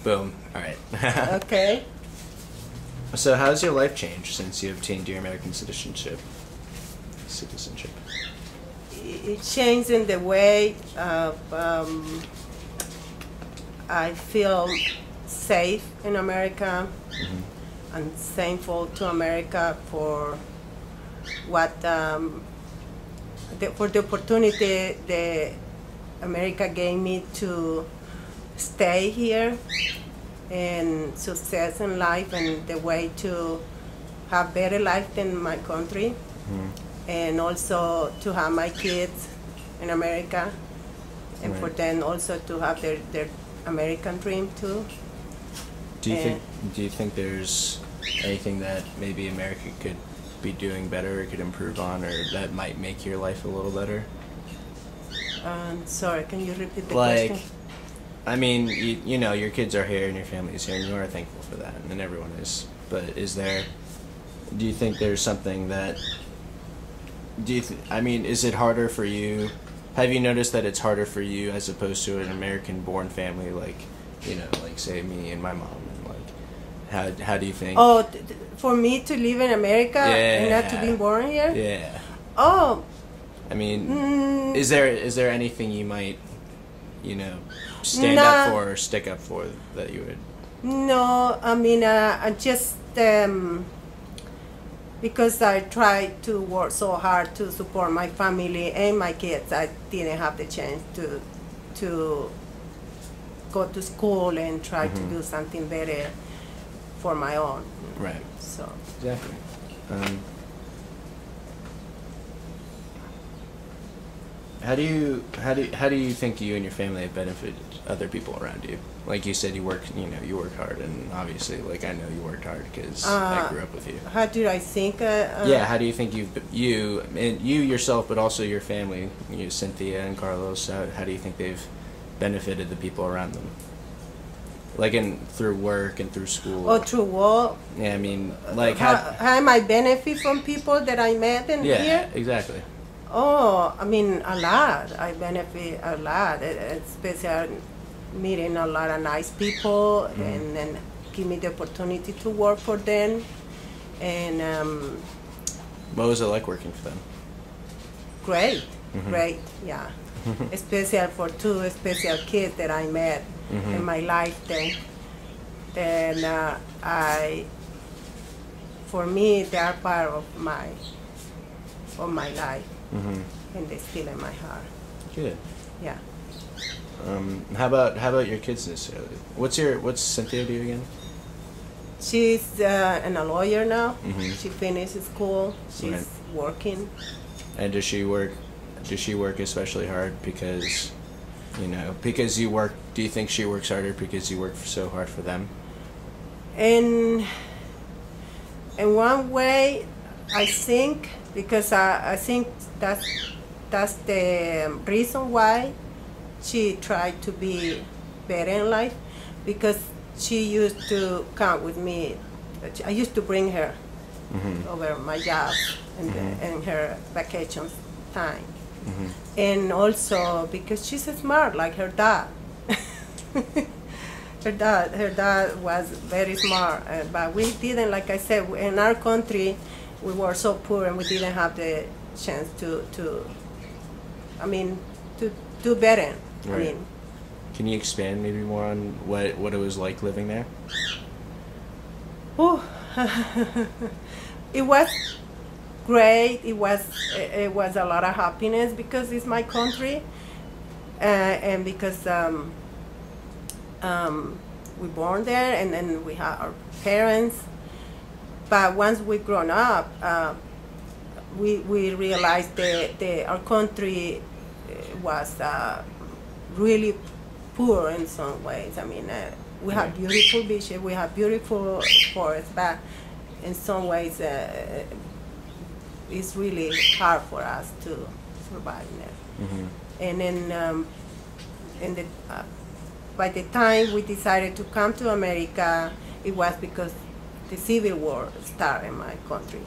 Boom. All right. Okay. So, how's your life changed since you obtained your American citizenship? Citizenship. It changed in the way of, I feel safe in America. I'm thankful to America for what for the opportunity the America gave me to stay here and success in life and the way to have better life than my country, and also to have my kids in America, and for them also to have their American dream too. Do you think there's anything that maybe America could be doing better or could improve on, or that might make your life a little better? Sorry, can you repeat the Like, question? I mean, you know, your kids are here and your family's here, and you are thankful for that, and everyone is. But do you think there's something that, I mean, is it harder for you? Have you noticed that it's harder for you as opposed to an American-born family, like, you know, like say me and my mom, and like, how do you think? Oh, for me to live in America and not to be born here? Yeah. Oh. I mean, is there anything you might, you know, stand up for or stick up for that you would? No, I mean, I just because I tried to work so hard to support my family and my kids, I didn't have the chance to go to school and try to do something better for my own. Right. So. Exactly. How do you think you and your family have benefited other people around you? Like you said, you work hard, and obviously, like I know you worked hard because I grew up with you. How do I think? Yeah, how do you think you yourself, but also your family, Cynthia and Carlos? How do you think they've benefited the people around them? Like through work and through school. Oh, through work. Yeah, I mean, like how am I benefit from people that I met in here? Yeah, exactly. Oh, I mean, a lot. I benefit a lot, especially meeting a lot of nice people, and then give me the opportunity to work for them. And what was it like working for them? Great, great, yeah. Especially for two special kids that I met in my life. Then for me, they are part of my life. And they're still in my heart. Good. Yeah. How about your kids necessarily? What's Cynthia do again? She's a lawyer now. She finished school. She's working. And does she work especially hard because, because you work? Do you think she works harder because you work so hard for them? In one way, I think, because I think that's the reason why she tried to be better in life, because she used to come with me. I used to bring her over my job and her vacation time. And also because she's smart like her dad. Her dad was very smart, but we didn't, like I said, in our country, we were so poor and we didn't have the chance to do better. Right. I mean, can you expand maybe more on what it was like living there? Oh, it was great. It was a lot of happiness because it's my country, and because we born there, and then we have our parents. But once we grown up, we realized that our country was really poor in some ways. I mean, we have beautiful beaches, we have beautiful forests, but in some ways it's really hard for us to survive there. And then by the time we decided to come to America, it was because the Civil War started in my country,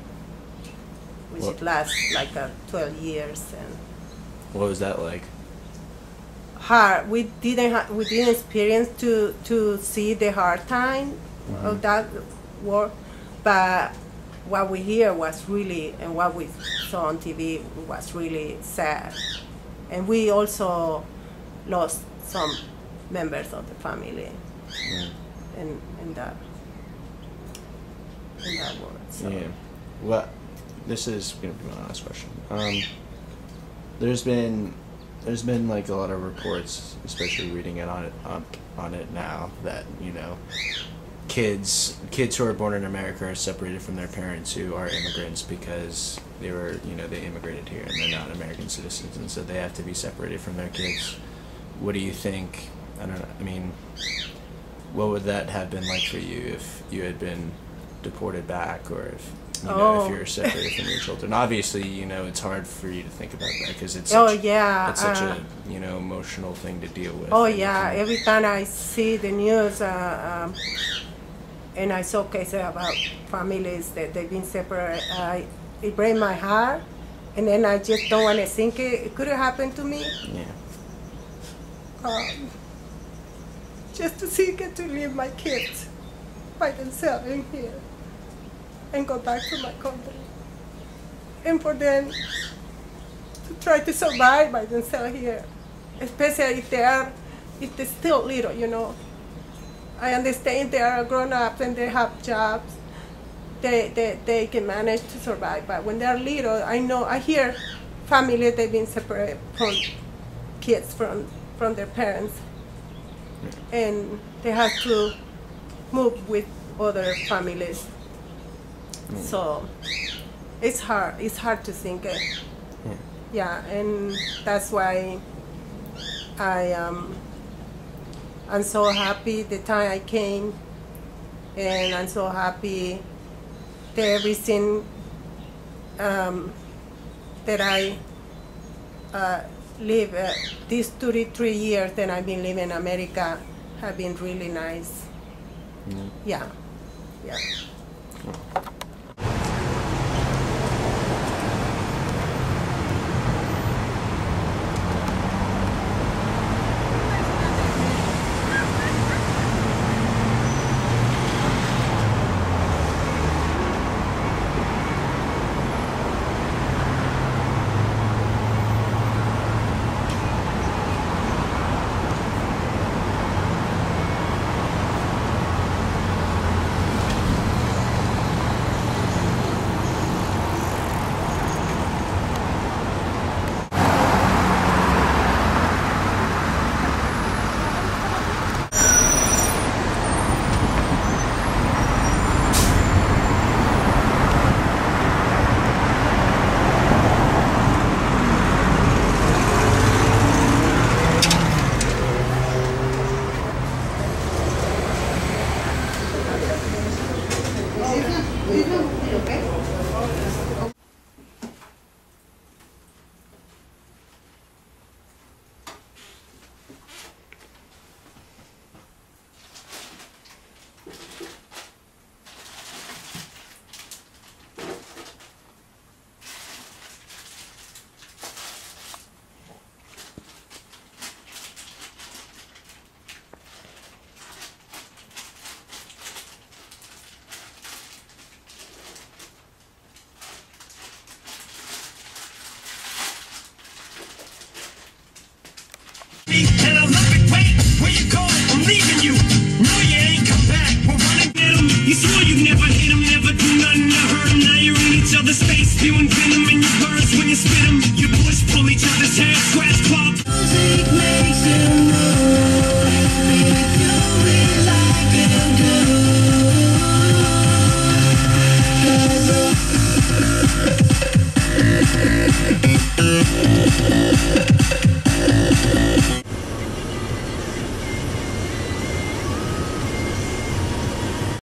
which it lasts like 12 years. And what was that like? hard. We didn't experience to see the hard time of that war, but what we hear was really, and what we saw on TV was really sad. And we also lost some members of the family in that war. So. Yeah. Well, this is going to be my last question. There's been like a lot of reports, especially reading it on it now, that kids who are born in America are separated from their parents who are immigrants because they immigrated here and they're not American citizens, and so they have to be separated from their kids. What do you think? I don't know. I mean, what would that have been like for you if you had been deported back, or if if you're separated from your children? Obviously, it's hard for you to think about that because it's such a emotional thing to deal with. Oh yeah, every time I see the news, and I saw cases about families that they've been separated, it breaks my heart, and then I just don't want to think it could have happened to me. Yeah. Just to get to leave my kids by themselves in here and go back to my country, and for them to try to survive by themselves here, especially if they're still little. I understand they are grown up and they have jobs, they can manage to survive, but when they're little, I hear families they've been separated from kids from their parents, and they have to move with other families. So it's hard to think. Yeah, and that's why I'm so happy the time I came, and I'm so happy that everything that I live these 33 years that I've been living in America have been really nice. Yeah. And I love it, wait, where you going? I'm leaving you. No, you ain't come back. We're running at him. You swore you'd never hit him, never do nothing to hurt him. Now you're in each other's face, spewing venom in your words when you spit them. You push, pull each other's hair, scratch, claw. Music makes you move. Baby, do it like you do.